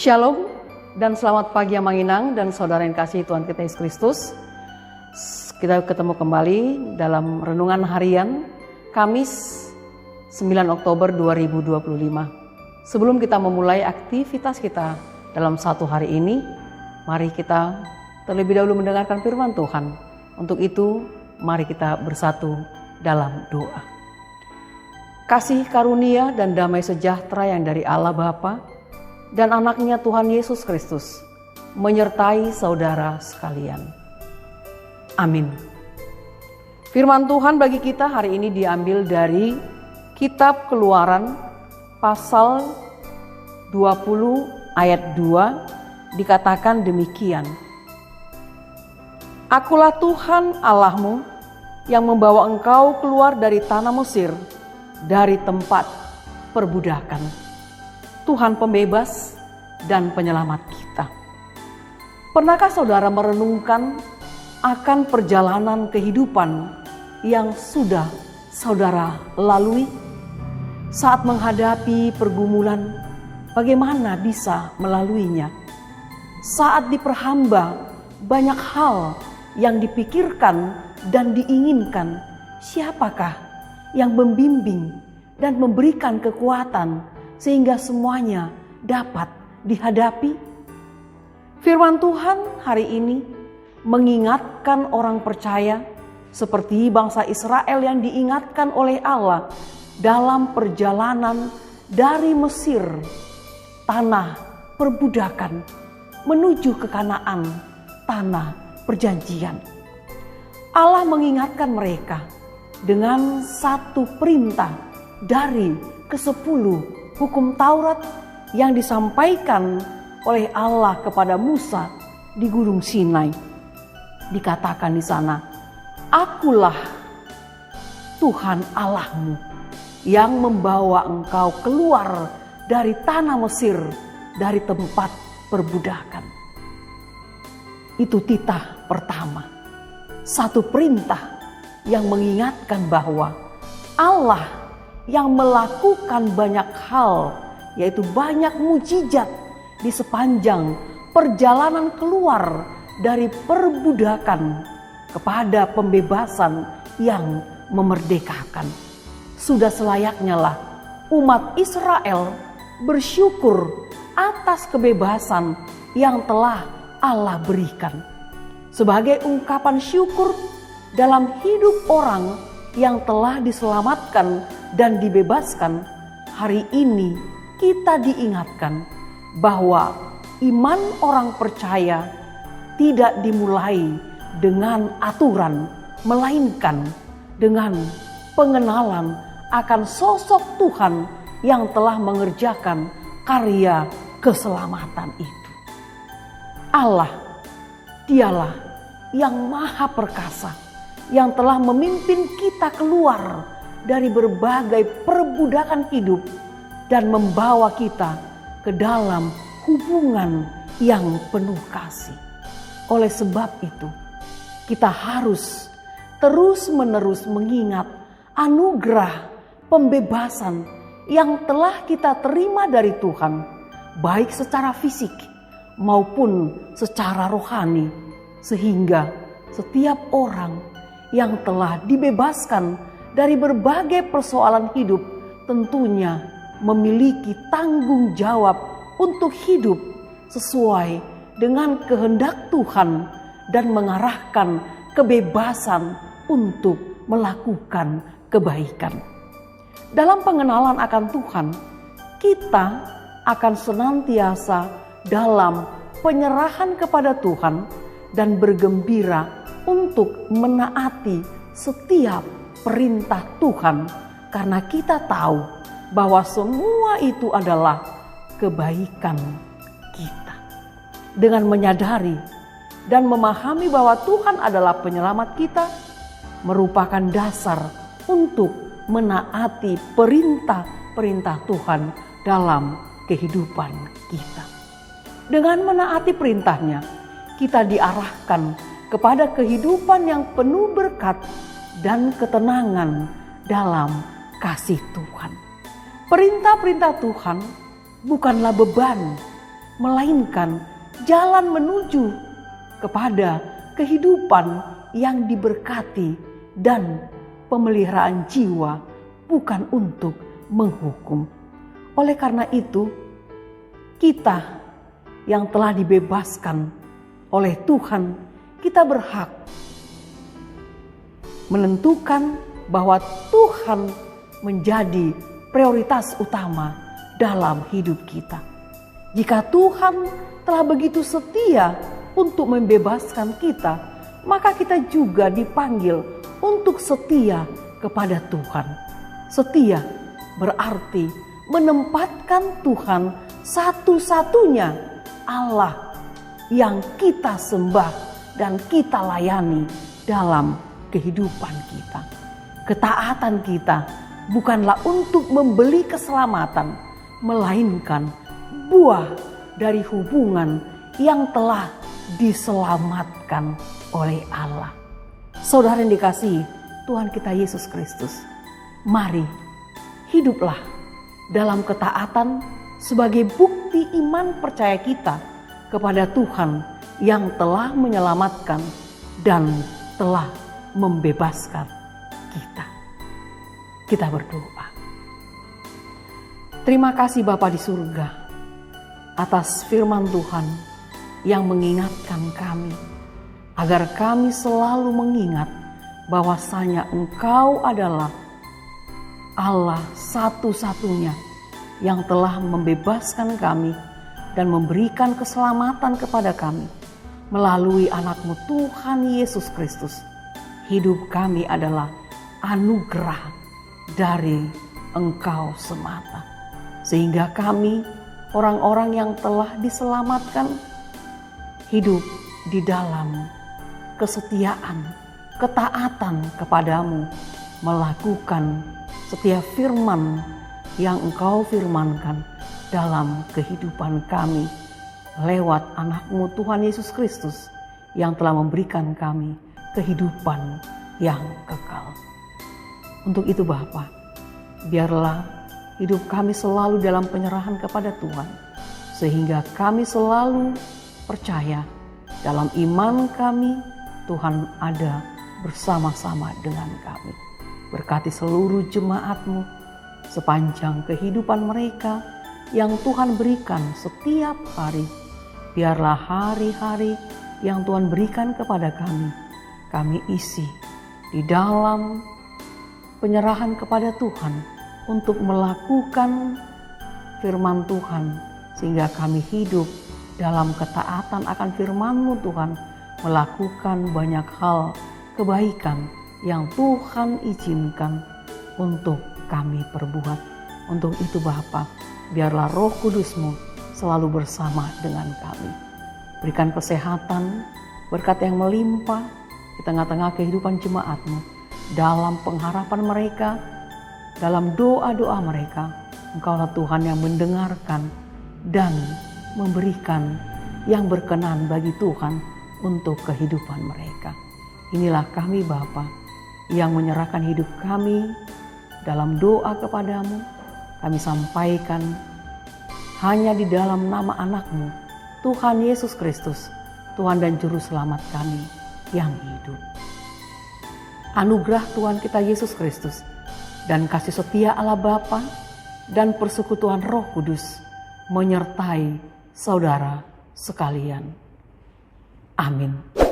Shalom dan selamat pagi yang menginang dan saudara yang kasih Tuhan kita Yesus Kristus. Kita ketemu kembali dalam renungan harian Kamis 9 Oktober 2025. Sebelum kita memulai aktivitas kita dalam satu hari ini, mari kita terlebih dahulu mendengarkan firman Tuhan. Untuk itu, mari kita bersatu dalam doa. Kasih karunia dan damai sejahtera yang dari Allah Bapa dan anaknya Tuhan Yesus Kristus menyertai saudara sekalian. Amin. Firman Tuhan bagi kita hari ini diambil dari Kitab Keluaran pasal 20 ayat 2, dikatakan demikian. Akulah Tuhan Allahmu yang membawa engkau keluar dari tanah Mesir, dari tempat perbudakan. Tuhan pembebas dan penyelamat kita. Pernahkah saudara merenungkan akan perjalanan kehidupan yang sudah saudara lalui? Saat menghadapi pergumulan, bagaimana bisa melaluinya? Saat diperhamba, banyak hal yang dipikirkan dan diinginkan. Siapakah yang membimbing dan memberikan kekuatan sehingga semuanya dapat dihadapi? Firman Tuhan hari ini mengingatkan orang percaya seperti bangsa Israel yang diingatkan oleh Allah dalam perjalanan dari Mesir, tanah perbudakan, menuju ke Kanaan, tanah perjanjian. Allah mengingatkan mereka dengan satu perintah dari ke-10 hukum Taurat yang disampaikan oleh Allah kepada Musa di Gunung Sinai. Dikatakan di sana, Akulah Tuhan Allahmu yang membawa engkau keluar dari tanah Mesir, dari tempat perbudakan. Itu titah pertama. Satu perintah yang mengingatkan bahwa Allah yang melakukan banyak hal, yaitu banyak mujizat di sepanjang perjalanan keluar dari perbudakan kepada pembebasan yang memerdekakan. Sudah selayaknya lah umat Israel bersyukur atas kebebasan yang telah Allah berikan. Sebagai ungkapan syukur dalam hidup orang yang telah diselamatkan dan dibebaskan, hari ini kita diingatkan bahwa iman orang percaya tidak dimulai dengan aturan, melainkan dengan pengenalan akan sosok Tuhan yang telah mengerjakan karya keselamatan itu. Allah, Dialah yang maha perkasa, yang telah memimpin kita keluar dari berbagai perbudakan hidup dan membawa kita ke dalam hubungan yang penuh kasih. Oleh sebab itu, kita harus terus-menerus mengingat anugerah pembebasan yang telah kita terima dari Tuhan, baik secara fisik maupun secara rohani, sehingga setiap orang yang telah dibebaskan dari berbagai persoalan hidup tentunya memiliki tanggung jawab untuk hidup sesuai dengan kehendak Tuhan dan mengarahkan kebebasan untuk melakukan kebaikan. Dalam pengenalan akan Tuhan, kita akan senantiasa dalam penyerahan kepada Tuhan dan bergembira untuk menaati setiap perintah Tuhan, karena kita tahu bahwa semua itu adalah kebaikan kita. Dengan menyadari dan memahami bahwa Tuhan adalah penyelamat kita, merupakan dasar untuk menaati perintah-perintah Tuhan dalam kehidupan kita. Dengan menaati perintahnya, kita diarahkan kepada kehidupan yang penuh berkat dan ketenangan dalam kasih Tuhan. Perintah-perintah Tuhan bukanlah beban, melainkan jalan menuju kepada kehidupan yang diberkati dan pemeliharaan jiwa, bukan untuk menghukum. Oleh karena itu, kita yang telah dibebaskan oleh Tuhan, kita berhak menentukan bahwa Tuhan menjadi prioritas utama dalam hidup kita. Jika Tuhan telah begitu setia untuk membebaskan kita, maka kita juga dipanggil untuk setia kepada Tuhan. Setia berarti menempatkan Tuhan satu-satunya Allah yang kita sembah dan kita layani dalam kehidupan kita. Ketaatan kita bukanlah untuk membeli keselamatan, melainkan buah dari hubungan yang telah diselamatkan oleh Allah. Saudara yang dikasihi Tuhan kita Yesus Kristus, mari hiduplah dalam ketaatan sebagai bukti iman percaya kita kepada Tuhan yang telah menyelamatkan dan telah membebaskan kita. Kita berdoa. Terima kasih Bapa di surga atas firman Tuhan yang mengingatkan kami agar kami selalu mengingat bahwasanya Engkau adalah Allah satu-satunya yang telah membebaskan kami dan memberikan keselamatan kepada kami melalui anak-Mu Tuhan Yesus Kristus. Hidup kami adalah anugerah dari Engkau semata. Sehingga kami, orang-orang yang telah diselamatkan, hidup di dalam kesetiaan, ketaatan kepadamu, melakukan setiap firman yang Engkau firmankan dalam kehidupan kami lewat anak-Mu Tuhan Yesus Kristus yang telah memberikan kami kehidupan yang kekal. Untuk itu Bapa, biarlah hidup kami selalu dalam penyerahan kepada Tuhan, sehingga kami selalu percaya dalam iman kami Tuhan ada bersama-sama dengan kami. Berkati seluruh jemaat-Mu sepanjang kehidupan mereka yang Tuhan berikan setiap hari. Biarlah hari-hari yang Tuhan berikan kepada kami isi di dalam penyerahan kepada Tuhan untuk melakukan firman Tuhan, sehingga kami hidup dalam ketaatan akan firman-Mu Tuhan, melakukan banyak hal kebaikan yang Tuhan izinkan untuk kami perbuat. Untuk itu Bapa, biarlah Roh Kudus-Mu selalu bersama dengan kami. Berikan kesehatan, berkat yang melimpah di tengah-tengah kehidupan jemaat-Mu, dalam pengharapan mereka, dalam doa-doa mereka. Engkaulah Tuhan yang mendengarkan dan memberikan yang berkenan bagi Tuhan untuk kehidupan mereka. Inilah kami Bapa yang menyerahkan hidup kami dalam doa kepadamu. Kami sampaikan hanya di dalam nama anak-Mu, Tuhan Yesus Kristus, Tuhan dan Juru Selamat kami yang hidup. Anugerah Tuhan kita Yesus Kristus dan kasih setia Allah Bapa dan persekutuan Roh Kudus menyertai saudara sekalian. Amin.